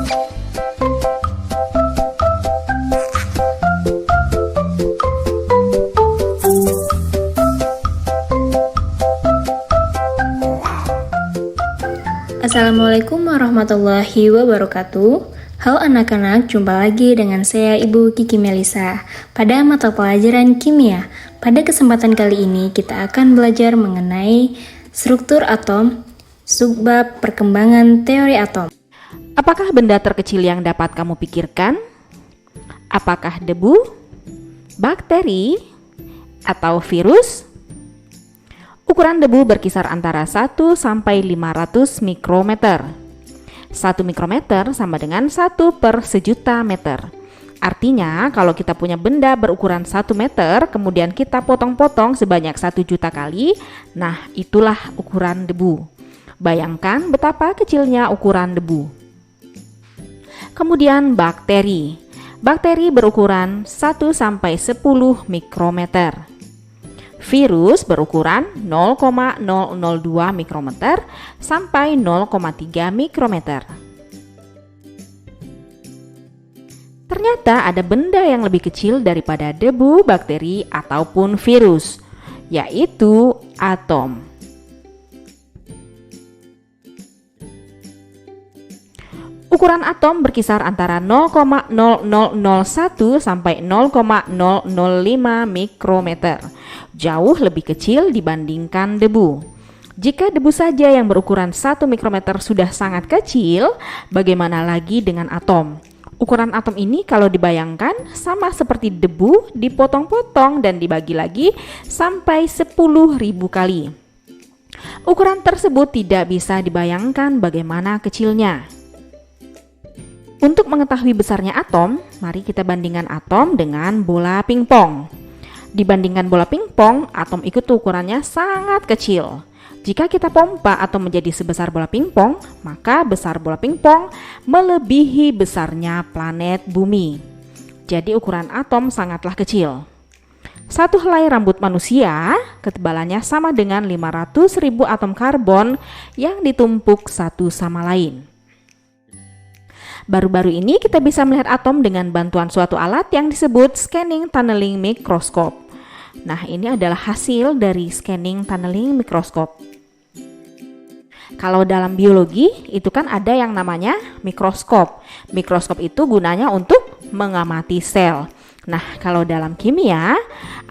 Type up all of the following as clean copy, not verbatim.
Assalamualaikum warahmatullahi wabarakatuh. Halo anak-anak, jumpa lagi dengan saya Ibu Kiki Melisa pada mata pelajaran kimia. Pada kesempatan kali ini kita akan belajar mengenai struktur atom, subbab perkembangan teori atom. Apakah benda terkecil yang dapat kamu pikirkan? Apakah debu, bakteri, atau virus? Ukuran debu berkisar antara 1 sampai 500 mikrometer. 1 mikrometer sama dengan 1 per sejuta meter. Artinya kalau kita punya benda berukuran 1 meter, kemudian kita potong-potong sebanyak 1 juta kali, nah itulah ukuran debu. Bayangkan betapa kecilnya ukuran debu. Kemudian bakteri. Bakteri berukuran 1 sampai 10 mikrometer. Virus berukuran 0,002 mikrometer sampai 0,3 mikrometer. Ternyata ada benda yang lebih kecil daripada debu, bakteri, ataupun virus, yaitu atom. Ukuran atom berkisar antara 0,0001 sampai 0,005 mikrometer. Jauh lebih kecil dibandingkan debu. Jika debu saja yang berukuran 1 mikrometer sudah sangat kecil, bagaimana lagi dengan atom? Ukuran atom ini kalau dibayangkan sama seperti debu dipotong-potong dan dibagi lagi sampai 10.000 kali. Ukuran tersebut tidak bisa dibayangkan bagaimana kecilnya. Untuk mengetahui besarnya atom, mari kita bandingkan atom dengan bola pingpong. Dibandingkan bola pingpong, atom itu ukurannya sangat kecil. Jika kita pompa atom menjadi sebesar bola pingpong, maka besar bola pingpong melebihi besarnya planet bumi. Jadi ukuran atom sangatlah kecil. Satu helai rambut manusia ketebalannya sama dengan 500.000 atom karbon yang ditumpuk satu sama lain. Baru-baru ini kita bisa melihat atom dengan bantuan suatu alat yang disebut scanning tunneling microscope. Nah, ini adalah hasil dari scanning tunneling microscope. Kalau dalam biologi itu kan ada yang namanya mikroskop. Mikroskop itu gunanya untuk mengamati sel. Nah, kalau dalam kimia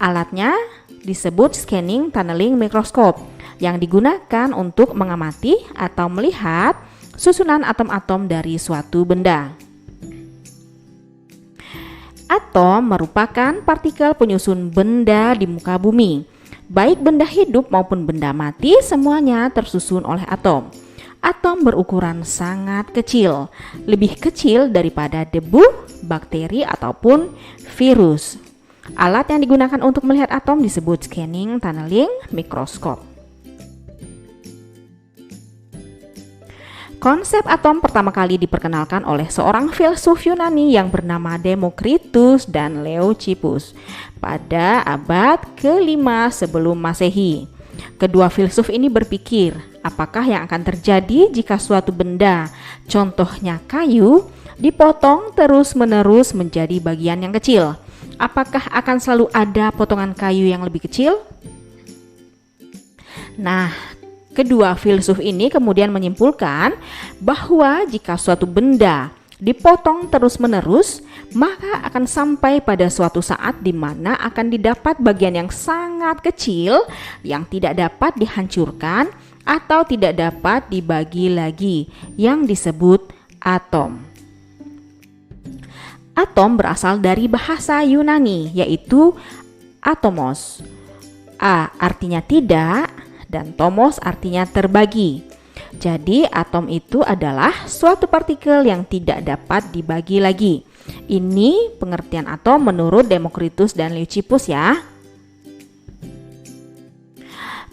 alatnya disebut scanning tunneling microscope yang digunakan untuk mengamati atau melihat susunan atom-atom dari suatu benda. Atom merupakan partikel penyusun benda di muka bumi. Baik benda hidup maupun benda mati, semuanya tersusun oleh atom. Atom berukuran sangat kecil, lebih kecil daripada debu, bakteri, ataupun virus. Alat yang digunakan untuk melihat atom disebut scanning tunneling microscope. Konsep atom pertama kali diperkenalkan oleh seorang filsuf Yunani yang bernama Demokritus dan Leucippus pada abad ke-5 sebelum Masehi. Kedua filsuf ini berpikir, apakah yang akan terjadi jika suatu benda, contohnya kayu, dipotong terus-menerus menjadi bagian yang kecil? Apakah akan selalu ada potongan kayu yang lebih kecil? Nah, kedua filsuf ini kemudian menyimpulkan bahwa jika suatu benda dipotong terus-menerus, maka akan sampai pada suatu saat di mana akan didapat bagian yang sangat kecil yang tidak dapat dihancurkan atau tidak dapat dibagi lagi, yang disebut atom. Atom berasal dari bahasa Yunani, yaitu atomos. A artinya tidak, dan tomos artinya terbagi. Jadi atom itu adalah suatu partikel yang tidak dapat dibagi lagi. Ini pengertian atom menurut Demokritus dan Leucippus ya.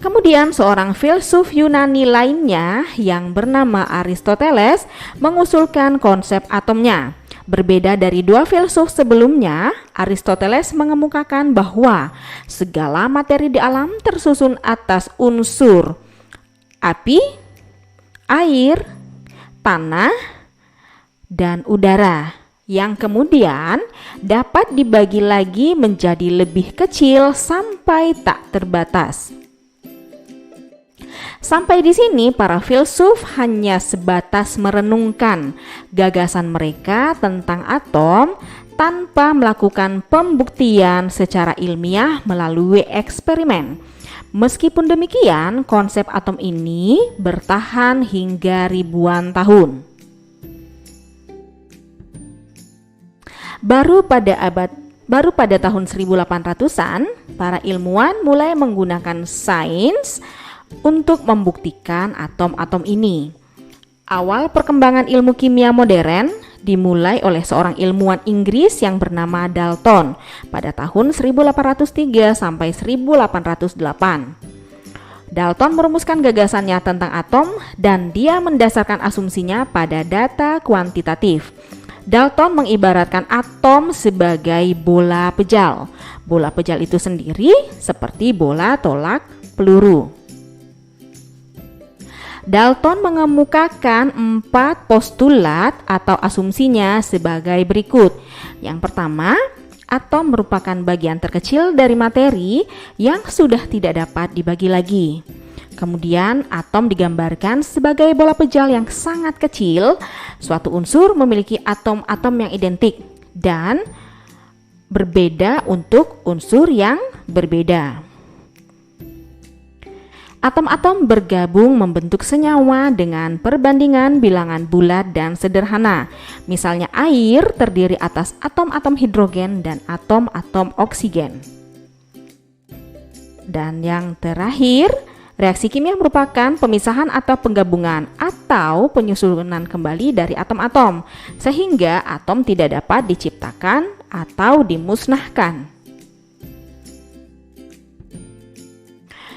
Kemudian seorang filsuf Yunani lainnya yang bernama Aristoteles mengusulkan konsep atomnya. Berbeda dari dua filsuf sebelumnya, Aristoteles mengemukakan bahwa segala materi di alam tersusun atas unsur api, air, tanah, dan udara, yang kemudian dapat dibagi lagi menjadi lebih kecil sampai tak terbatas. Sampai di sini para filsuf hanya sebatas merenungkan gagasan mereka tentang atom tanpa melakukan pembuktian secara ilmiah melalui eksperimen. Meskipun demikian, konsep atom ini bertahan hingga ribuan tahun. Baru pada tahun 1800-an, para ilmuwan mulai menggunakan sains untuk membuktikan atom-atom ini. Awal perkembangan ilmu kimia modern dimulai oleh seorang ilmuwan Inggris yang bernama Dalton pada tahun 1803 sampai 1808. Dalton merumuskan gagasannya tentang atom dan dia mendasarkan asumsinya pada data kuantitatif. Dalton mengibaratkan atom sebagai bola pejal. Bola pejal itu sendiri seperti bola tolak peluru. Dalton mengemukakan 4 postulat atau asumsinya sebagai berikut. Yang pertama, atom merupakan bagian terkecil dari materi yang sudah tidak dapat dibagi lagi. Kemudian atom digambarkan sebagai bola pejal yang sangat kecil. Suatu unsur memiliki atom-atom yang identik dan berbeda untuk unsur yang berbeda. Atom-atom bergabung membentuk senyawa dengan perbandingan bilangan bulat dan sederhana. Misalnya air terdiri atas atom-atom hidrogen dan atom-atom oksigen. Dan yang terakhir, reaksi kimia merupakan pemisahan atau penggabungan atau penyusunan kembali dari atom-atom, sehingga atom tidak dapat diciptakan atau dimusnahkan.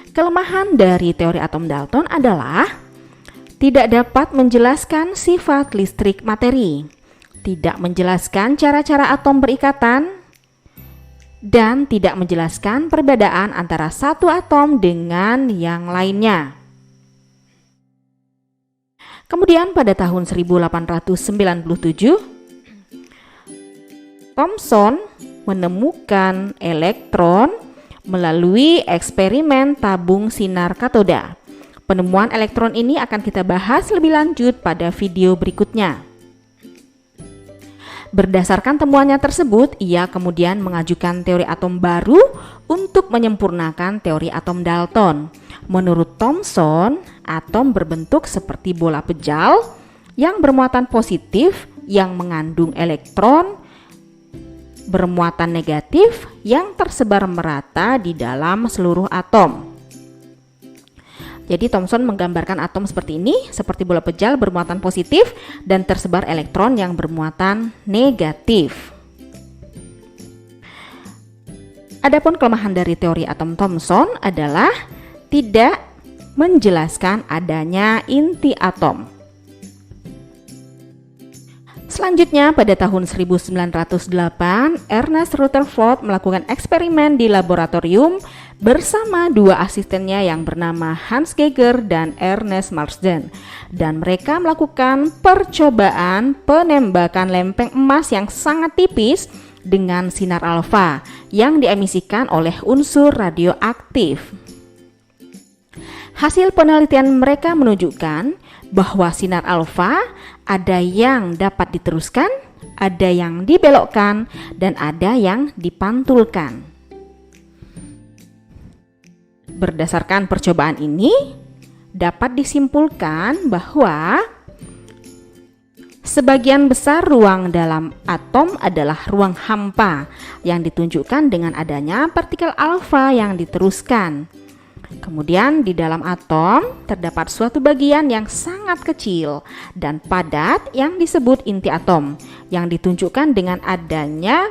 Kelemahan dari teori atom Dalton adalah tidak dapat menjelaskan sifat listrik materi, tidak menjelaskan cara-cara atom berikatan, dan tidak menjelaskan perbedaan antara satu atom dengan yang lainnya. Kemudian pada tahun 1897, Thomson menemukan elektron melalui eksperimen tabung sinar katoda. Penemuan elektron ini akan kita bahas lebih lanjut pada video berikutnya. Berdasarkan temuannya tersebut, ia kemudian mengajukan teori atom baru untuk menyempurnakan teori atom Dalton. Menurut Thomson, atom berbentuk seperti bola pejal yang bermuatan positif yang mengandung elektron bermuatan negatif yang tersebar merata di dalam seluruh atom. Jadi Thomson menggambarkan atom seperti ini, seperti bola pejal bermuatan positif dan tersebar elektron yang bermuatan negatif. Adapun kelemahan dari teori atom Thomson adalah tidak menjelaskan adanya inti atom. Selanjutnya pada tahun 1908, Ernest Rutherford melakukan eksperimen di laboratorium bersama dua asistennya yang bernama Hans Geiger dan Ernest Marsden, dan mereka melakukan percobaan penembakan lempeng emas yang sangat tipis dengan sinar alfa yang diemisikan oleh unsur radioaktif. Hasil penelitian mereka menunjukkan bahwa sinar alfa ada yang dapat diteruskan, ada yang dibelokkan, dan ada yang dipantulkan. Berdasarkan percobaan ini, dapat disimpulkan bahwa sebagian besar ruang dalam atom adalah ruang hampa yang ditunjukkan dengan adanya partikel alfa yang diteruskan. Kemudian di dalam atom terdapat suatu bagian yang sangat kecil dan padat yang disebut inti atom yang ditunjukkan dengan adanya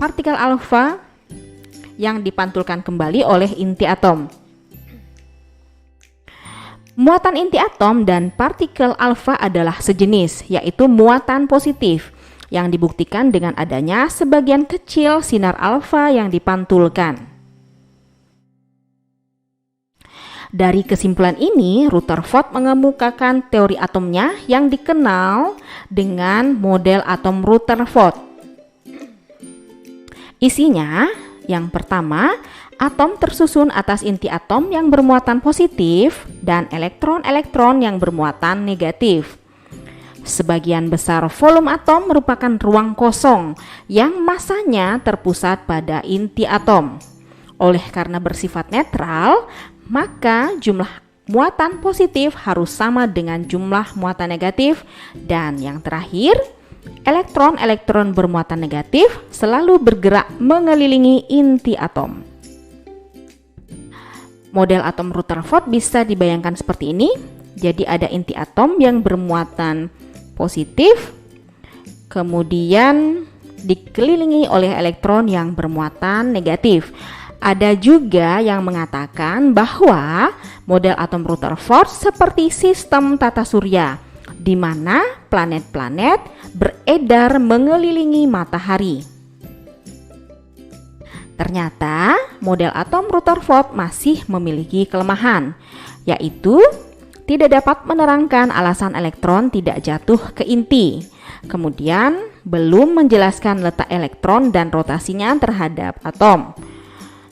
partikel alfa yang dipantulkan kembali oleh inti atom. Muatan inti atom dan partikel alfa adalah sejenis, yaitu muatan positif yang dibuktikan dengan adanya sebagian kecil sinar alfa yang dipantulkan. Dari kesimpulan ini, Rutherford mengemukakan teori atomnya yang dikenal dengan model atom Rutherford. Isinya, yang pertama, atom tersusun atas inti atom yang bermuatan positif dan elektron-elektron yang bermuatan negatif. Sebagian besar volume atom merupakan ruang kosong yang masanya terpusat pada inti atom. Oleh karena bersifat netral, maka jumlah muatan positif harus sama dengan jumlah muatan negatif. Dan yang terakhir, elektron-elektron bermuatan negatif selalu bergerak mengelilingi inti atom. Model atom Rutherford bisa dibayangkan seperti ini. Jadi ada inti atom yang bermuatan positif, kemudian dikelilingi oleh elektron yang bermuatan negatif. Ada juga yang mengatakan bahwa model atom Rutherford seperti sistem tata surya, di mana planet-planet beredar mengelilingi matahari. Ternyata model atom Rutherford masih memiliki kelemahan, yaitu tidak dapat menerangkan alasan elektron tidak jatuh ke inti. Kemudian belum menjelaskan letak elektron dan rotasinya terhadap atom,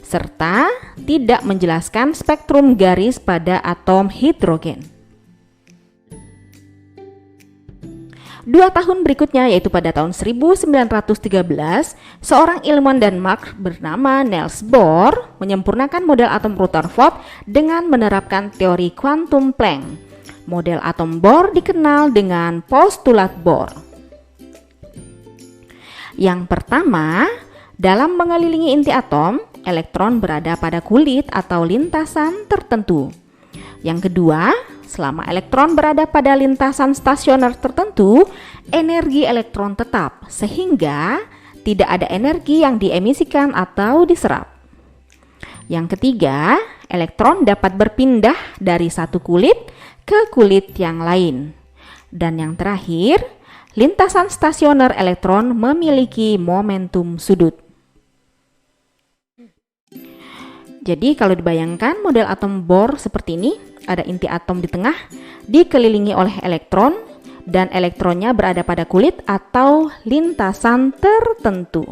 serta tidak menjelaskan spektrum garis pada atom hidrogen. 2 tahun berikutnya, yaitu pada tahun 1913, seorang ilmuwan Denmark bernama Niels Bohr menyempurnakan model atom Rutherford dengan menerapkan teori kuantum Planck. Model atom Bohr dikenal dengan postulat Bohr. Yang pertama, dalam mengelilingi inti atom, elektron berada pada kulit atau lintasan tertentu. Yang kedua, selama elektron berada pada lintasan stasioner tertentu, energi elektron tetap, sehingga tidak ada energi yang diemisikan atau diserap. Yang ketiga, elektron dapat berpindah dari satu kulit ke kulit yang lain. Dan yang terakhir, lintasan stasioner elektron memiliki momentum sudut. Jadi kalau dibayangkan model atom Bohr seperti ini, ada inti atom di tengah, dikelilingi oleh elektron, dan elektronnya berada pada kulit atau lintasan tertentu.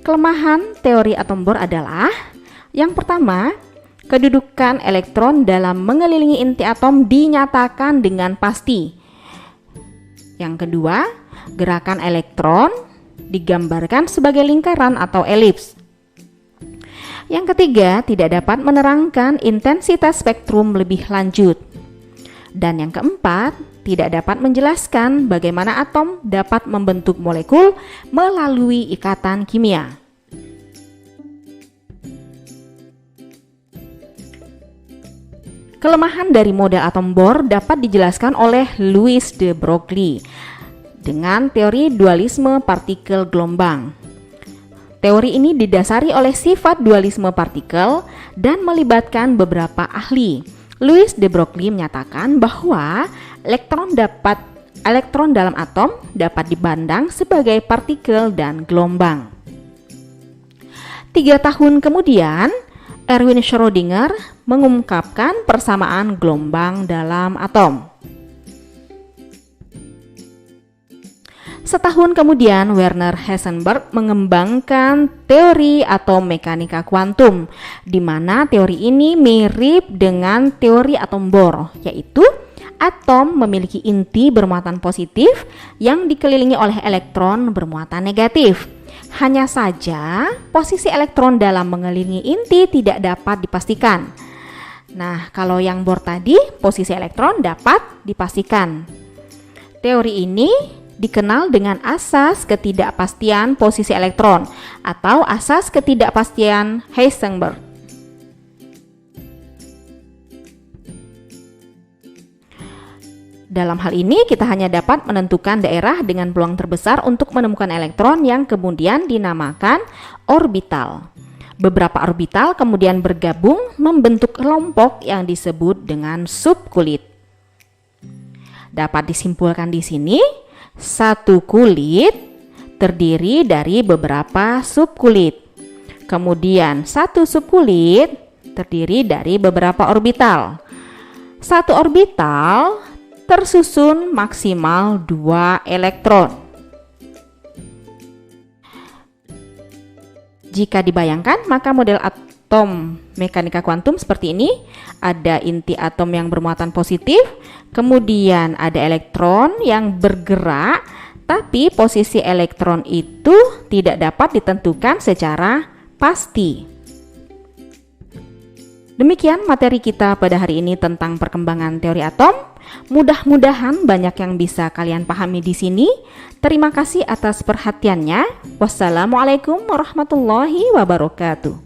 Kelemahan teori atom Bohr adalah, yang pertama, kedudukan elektron dalam mengelilingi inti atom dinyatakan dengan pasti. Yang kedua, gerakan elektron digambarkan sebagai lingkaran atau elips. Yang ketiga, tidak dapat menerangkan intensitas spektrum lebih lanjut. Dan yang keempat, tidak dapat menjelaskan bagaimana atom dapat membentuk molekul melalui ikatan kimia. Kelemahan dari model atom Bohr dapat dijelaskan oleh Louis de Broglie dengan teori dualisme partikel gelombang. Teori ini didasari oleh sifat dualisme partikel dan melibatkan beberapa ahli. Louis de Broglie menyatakan bahwa elektron dalam atom dapat dipandang sebagai partikel dan gelombang. 3 tahun kemudian, Erwin Schrödinger mengungkapkan persamaan gelombang dalam atom. Setahun kemudian, Werner Heisenberg mengembangkan teori atom mekanika kuantum, di mana teori ini mirip dengan teori atom Bohr, yaitu atom memiliki inti bermuatan positif yang dikelilingi oleh elektron bermuatan negatif. Hanya saja, posisi elektron dalam mengelilingi inti tidak dapat dipastikan. Nah, kalau yang Bohr tadi, posisi elektron dapat dipastikan. Teori ini dikenal dengan asas ketidakpastian posisi elektron atau asas ketidakpastian Heisenberg. Dalam hal ini kita hanya dapat menentukan daerah dengan peluang terbesar untuk menemukan elektron yang kemudian dinamakan orbital. Beberapa orbital kemudian bergabung membentuk kelompok yang disebut dengan subkulit. Dapat disimpulkan di sini, satu kulit terdiri dari beberapa subkulit. Kemudian satu subkulit terdiri dari beberapa orbital. Satu orbital tersusun maksimal 2 elektron. Jika dibayangkan, maka model atom mekanika kuantum seperti ini. Ada inti atom yang bermuatan positif, kemudian ada elektron yang bergerak, tapi posisi elektron itu tidak dapat ditentukan secara pasti. Demikian materi kita pada hari ini tentang perkembangan teori atom. Mudah-mudahan banyak yang bisa kalian pahami di sini. Terima kasih atas perhatiannya. Wassalamualaikum warahmatullahi wabarakatuh.